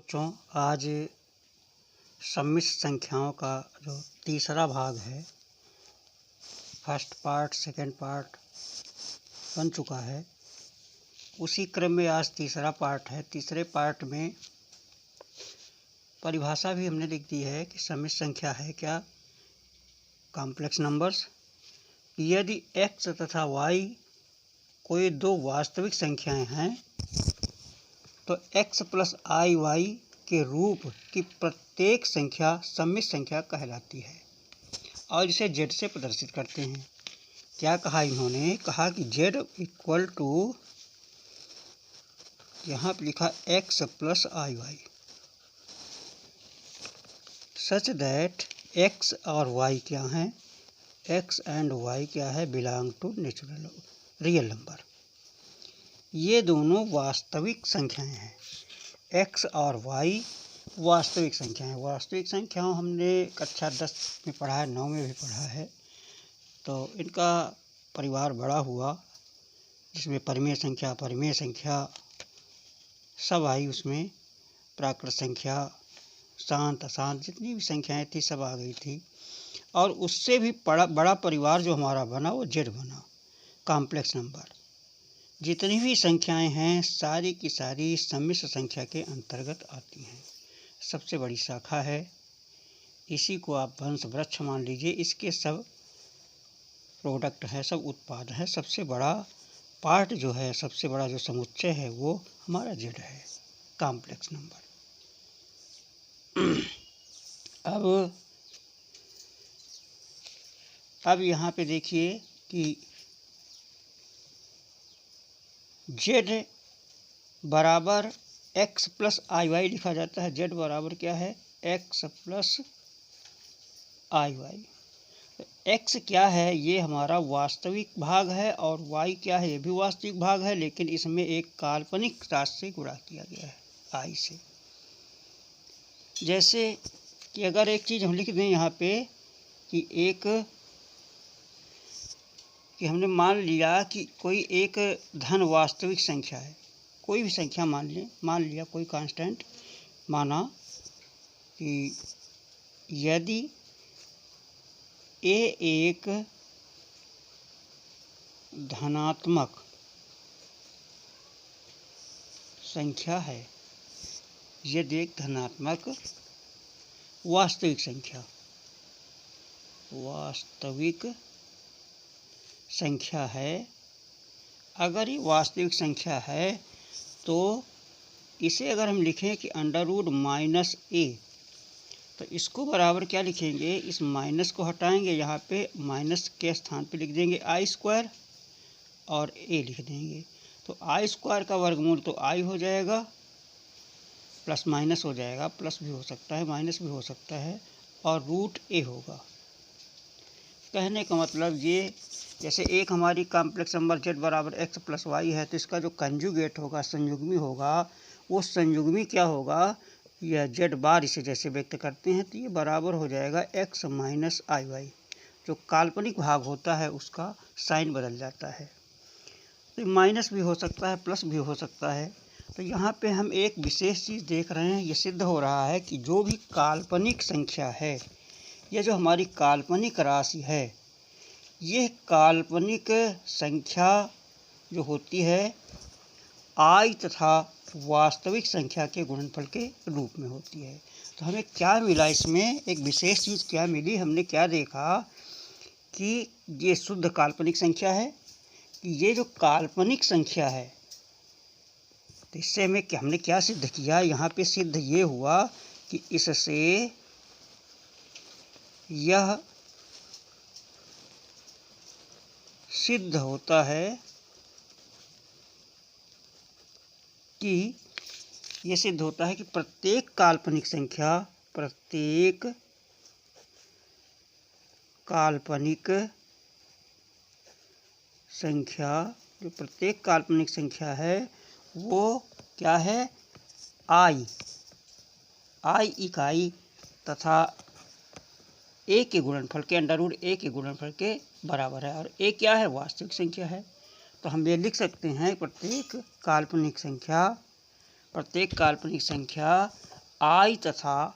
बच्चों, आज सम्मिश्र संख्याओं का जो तीसरा भाग है, फर्स्ट पार्ट सेकंड पार्ट बन चुका है। उसी क्रम में आज तीसरा पार्ट है। तीसरे पार्ट में परिभाषा भी हमने लिख दी है कि सम्मिश्र संख्या है क्या, कॉम्प्लेक्स नंबर्स। यदि x तथा y कोई दो वास्तविक संख्याएं हैं तो x प्लस आई वाई के रूप की प्रत्येक संख्या सम्मिश्र संख्या कहलाती है और इसे z से प्रदर्शित करते हैं। क्या कहा इन्होंने? कहा कि z इक्वल टू, यहाँ पर लिखा x plus i y, such that x और y क्या हैं? x एंड y क्या है? Belong to natural real number. ये दोनों वास्तविक संख्याएं हैं। x और y वास्तविक संख्याएं। वास्तविक संख्याओं हमने कक्षा 10 में पढ़ा है, 9 में भी पढ़ा है। तो इनका परिवार बड़ा हुआ, जिसमें परिमेय संख्या अपरिमेय संख्या सब आई, उसमें प्राकृत संख्या, शांत अशांत जितनी भी संख्याएं थी सब आ गई थी। और उससे भी बड़ा परिवार जो हमारा बना वो z बना, कॉम्प्लेक्स नंबर। जितनी भी संख्याएं हैं सारी की सारी सम्मिश्र संख्या के अंतर्गत आती हैं। सबसे बड़ी शाखा है, इसी को आप वंश वृक्ष मान लीजिए। इसके सब प्रोडक्ट है, सब उत्पाद है। सबसे बड़ा पार्ट जो है, सबसे बड़ा जो समुच्चय है वो हमारा z है, कॉम्प्लेक्स नंबर। अब यहाँ पे देखिए कि z बराबर x प्लस आई वाई लिखा जाता है। z बराबर क्या है? x plus i Y. x क्या है? ये हमारा वास्तविक भाग है, और y क्या है? ये भी वास्तविक भाग है, लेकिन इसमें एक काल्पनिक राशि से गुणा किया गया है, i से। जैसे कि अगर एक चीज़ हम लिख दें यहाँ पे कि हमने मान लिया कि कोई एक धन वास्तविक संख्या है, कोई भी संख्या मान लिया कोई कांस्टेंट माना कि यदि a एक धनात्मक संख्या है, यदि एक धनात्मक वास्तविक संख्या है, अगर ये वास्तविक संख्या है तो इसे अगर हम लिखें कि अंडर रूट माइनस ए, तो इसको बराबर क्या लिखेंगे? इस माइनस को हटाएंगे, यहाँ पे माइनस के स्थान पे लिख देंगे आई स्क्वायर और ए लिख देंगे। तो आई स्क्वायर का वर्गमूल तो आई हो जाएगा, प्लस माइनस हो जाएगा, प्लस भी हो सकता है माइनस भी हो सकता है, और रूट ए होगा। कहने का मतलब ये, जैसे एक हमारी कॉम्प्लेक्स नंबर z बराबर x प्लस वाई है, तो इसका जो कंजुगेट होगा, संयुग्मी होगा, वो संयुग्मी क्या होगा? यह z बार, इसे जैसे व्यक्त करते हैं तो ये बराबर हो जाएगा x माइनस आई वाई। जो काल्पनिक भाग होता है उसका साइन बदल जाता है, तो माइनस भी हो सकता है, प्लस भी हो सकता है। तो यहाँ पे हम एक विशेष चीज़ देख रहे हैं, ये सिद्ध हो रहा है कि जो भी काल्पनिक संख्या है, यह जो हमारी काल्पनिक राशि है, ये काल्पनिक संख्या जो होती है आई तथा वास्तविक संख्या के गुणनफल के रूप में होती है। तो हमें क्या मिला इसमें? एक विशेष चीज़ क्या मिली? हमने क्या देखा कि ये शुद्ध काल्पनिक संख्या है, कि ये जो काल्पनिक संख्या है, तो इससे हमने क्या सिद्ध किया? यहाँ पे सिद्ध ये हुआ कि इससे यह सिद्ध होता है कि प्रत्येक काल्पनिक संख्या है वो क्या है? आई इकाई तथा a के गुणनफल के, अंडर रूट a के गुणनफल के बराबर है, और a क्या है? वास्तविक संख्या है। तो हम ये लिख सकते हैं प्रत्येक काल्पनिक संख्या आई तथा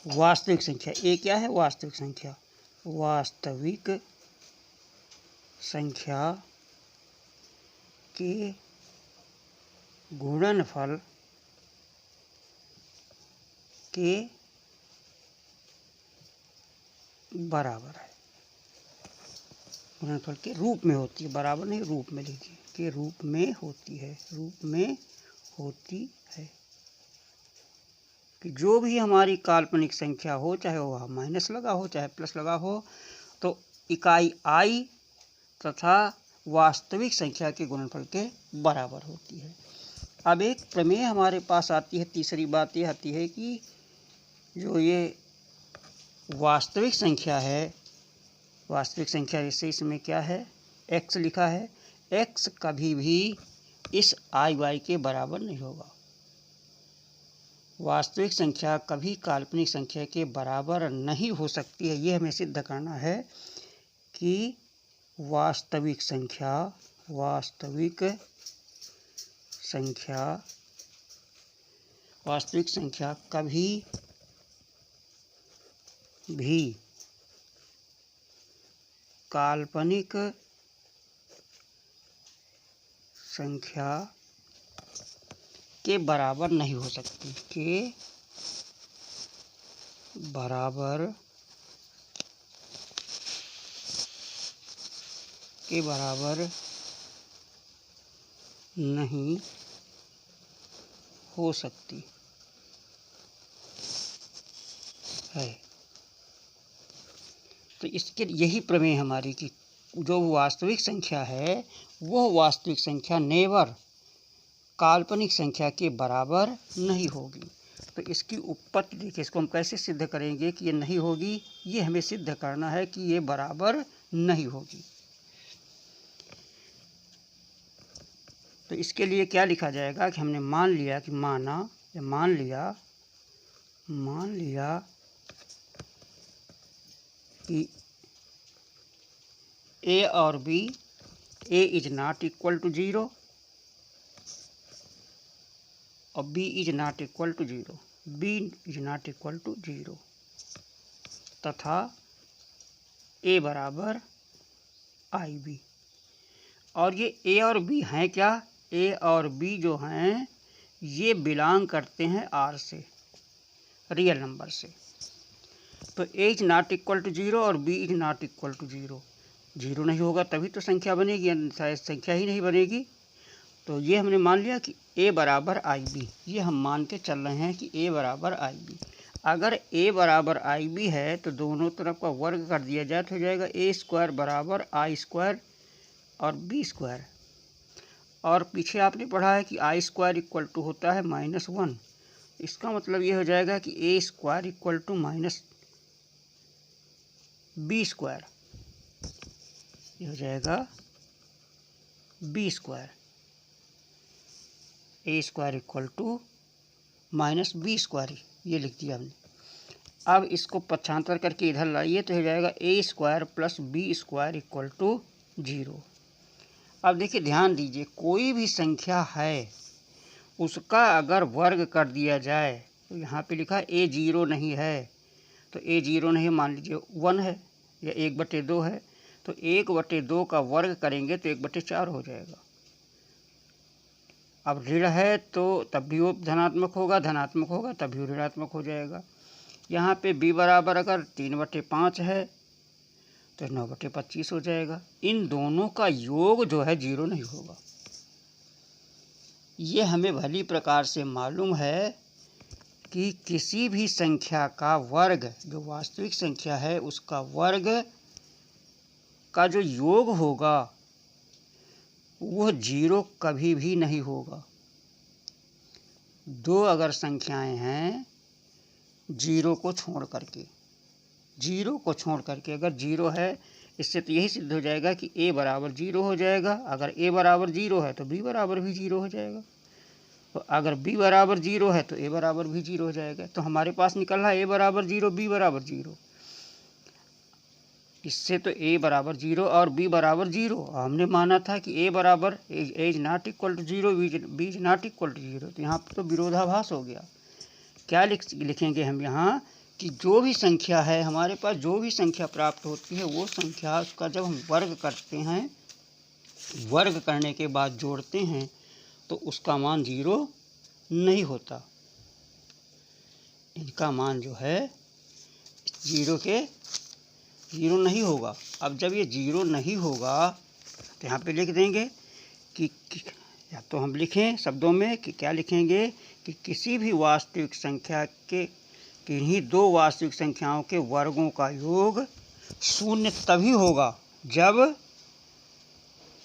वास्तविक संख्या, ए क्या है? वास्तविक संख्या। वास्तविक संख्या के गुणनफल के बराबर है। गुणनफल के रूप में होती है, बराबर नहीं, रूप में लिखिए, के रूप में होती है, रूप में होती है। कि जो भी हमारी काल्पनिक संख्या हो, चाहे वह माइनस लगा हो चाहे प्लस लगा हो, तो इकाई आई तथा वास्तविक संख्या के गुणनफल के बराबर होती है। अब एक प्रमेय हमारे पास आती है। तीसरी बात यह आती है कि जो ये वास्तविक संख्या है, वास्तविक संख्या जैसे इसमें क्या है, x लिखा है, x कभी भी इस आई वाई के बराबर नहीं होगा। वास्तविक संख्या कभी काल्पनिक संख्या के बराबर नहीं हो सकती है। ये हमें सिद्ध करना है कि वास्तविक संख्या कभी भी काल्पनिक संख्या के बराबर नहीं हो सकती, के बराबर नहीं हो सकती है। तो इसके यही प्रमेय हमारी कि जो वास्तविक संख्या है वह वास्तविक संख्या नेवर काल्पनिक संख्या के बराबर नहीं होगी। तो इसकी उत्पत्ति देखिए, इसको हम कैसे सिद्ध करेंगे कि ये नहीं होगी। ये हमें सिद्ध करना है कि ये बराबर नहीं होगी। तो इसके लिए क्या लिखा जाएगा कि हमने मान लिया कि मान लिया कि ए और b, a is not equal to 0 और b is not equal to 0, b is not equal to 0 तथा a बराबर आई बी। और ये a और b हैं क्या? a और b जो हैं ये बिलोंग करते हैं r से, रियल नंबर से। तो a is not equal to 0 और b is not equal to 0। 0 नहीं होगा तभी तो संख्या बनेगी, अन्यथा संख्या ही नहीं बनेगी। तो ये हमने मान लिया कि a बराबर आई बी। ये हम मान के चल रहे हैं कि a बराबर आई बी। अगर a बराबर आई बी है तो दोनों तरफ का वर्ग कर दिया जाए तो हो जाएगा a स्क्वायर बराबर आई स्क्वायर और b स्क्वायर। और पीछे आपने पढ़ा है कि आई स्क्वायर इक्वल टू होता है -1। इसका मतलब ये हो जाएगा कि a square equal to minus b square. ये हो जाएगा b square, a square equal to minus b square, ये लिख दिया हमने। अब इसको पक्षांतर करके इधर लाइए तो हो जाएगा A square plus B square equal to 0। अब देखिए ध्यान दीजिए, कोई भी संख्या है उसका अगर वर्ग कर दिया जाए तो यहाँ पे लिखा ए 0 नहीं है, तो ए 0 नहीं, मान लीजिए 1 है या 1/2 है, तो 1/2 का वर्ग करेंगे तो 1/4 हो जाएगा। अब ऋण है तो तब भी वो धनात्मक होगा, धनात्मक होगा तब भी ऋणात्मक हो जाएगा। यहाँ पे b बराबर अगर 3/5 है तो 9/25 हो जाएगा। इन दोनों का योग जो है 0 नहीं होगा। ये हमें भली प्रकार से मालूम है कि किसी भी संख्या का वर्ग, जो वास्तविक संख्या है उसका वर्ग का जो योग होगा वह 0 कभी भी नहीं होगा। दो अगर संख्याएं हैं 0 को छोड़ करके, अगर 0 है, इससे तो यही सिद्ध हो जाएगा कि a बराबर 0 हो जाएगा। अगर a बराबर 0 है तो b बराबर भी 0 हो जाएगा, तो अगर b बराबर 0 है तो a बराबर भी 0 हो जाएगा। तो हमारे पास निकल रहा है a बराबर 0, b बराबर 0। इससे तो a बराबर 0 और b बराबर 0, हमने माना था कि a बराबर a is not equal to 0, b is not equal to 0, तो यहाँ पर तो विरोधाभास हो गया। क्या लिखेंगे हम यहाँ कि जो भी संख्या है हमारे पास, जो भी संख्या प्राप्त होती है वो संख्या का जब हम वर्ग करते हैं, वर्ग करने के बाद जोड़ते हैं तो उसका मान 0 नहीं होता। इनका मान जो है 0 नहीं होगा। अब जब ये 0 नहीं होगा तो यहाँ पे लिख देंगे कि या तो हम लिखें शब्दों में कि क्या लिखेंगे कि किसी भी वास्तविक संख्या के किन्हीं दो वास्तविक संख्याओं के वर्गों का योग 0 तभी होगा जब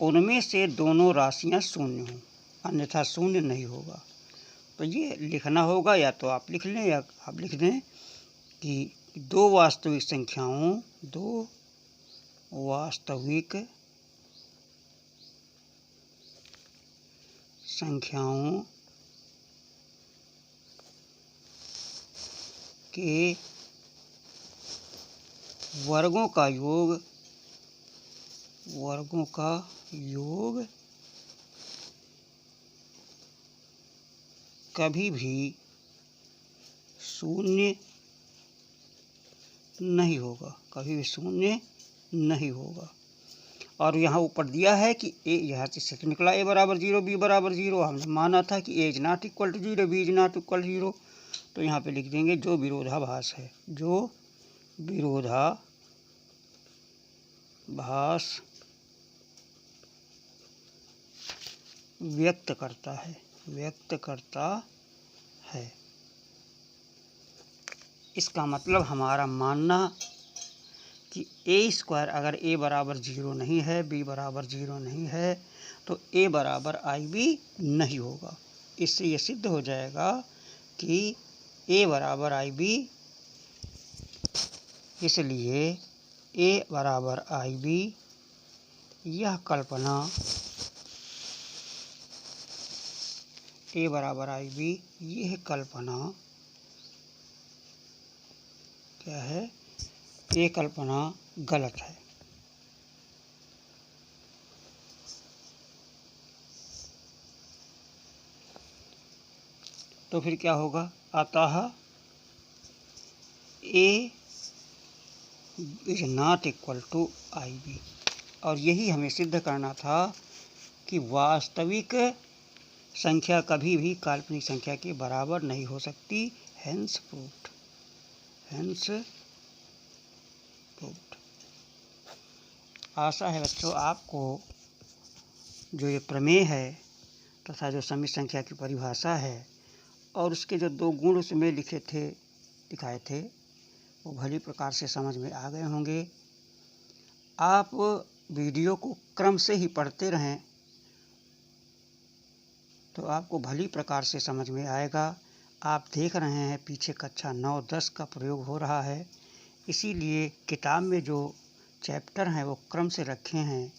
उनमें से दोनों राशियां 0 हों, अन्यथा 0 नहीं होगा। तो ये लिखना होगा, या तो आप लिख लें या आप लिख दें कि दो वास्तविक संख्याओं के वर्गों का योग कभी भी 0 नहीं होगा, और यहाँ ऊपर दिया है कि यहाँ से निकला a बराबर 0, b बराबर 0, हमने माना था कि a is not equal to 0, b is not equal to 0, तो यहाँ पे लिख देंगे जो विरोधाभास है, जो विरोधाभास व्यक्त करता है। इसका मतलब हमारा मानना कि a² अगर a बराबर 0 नहीं है, b बराबर 0 नहीं है, तो a बराबर IB नहीं होगा। इससे ये सिद्ध हो जाएगा कि a बराबर IB, इसलिए a बराबर IB यह कल्पना क्या है, ये कल्पना गलत है। तो फिर क्या होगा, अतः a is not equal to IB, और यही हमें सिद्ध करना था कि वास्तविक संख्या कभी भी काल्पनिक संख्या के बराबर नहीं हो सकती। Hence proved. आशा है बच्चों आपको जो ये प्रमेय है तथा जो समित संख्या की परिभाषा है और उसके जो 2 गुण उसमें दिखाए थे वो भली प्रकार से समझ में आ गए होंगे। आप वीडियो को क्रम से ही पढ़ते रहें तो आपको भली प्रकार से समझ में आएगा। आप देख रहे हैं पीछे कक्षा 9-10 का प्रयोग हो रहा है, इसीलिए किताब में जो चैप्टर हैं वो क्रम से रखे हैं,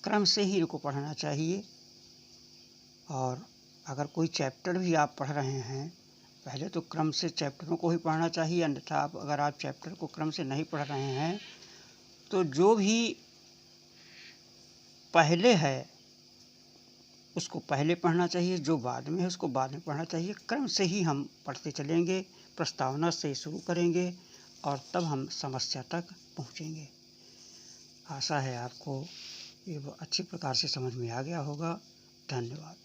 क्रम से ही इनको पढ़ना चाहिए। और अगर कोई चैप्टर भी आप पढ़ रहे हैं पहले तो क्रम से चैप्टरों को ही पढ़ना चाहिए, अन्यथा अगर आप चैप्टर को क्रम से नहीं पढ़ रहे हैं तो जो भी पहले है उसको पहले पढ़ना चाहिए, जो बाद में है उसको बाद में पढ़ना चाहिए। क्रम से ही हम पढ़ते चलेंगे, प्रस्तावना से शुरू करेंगे और तब हम समस्या तक पहुँचेंगे। आशा है आपको ये अच्छी प्रकार से समझ में आ गया होगा। धन्यवाद।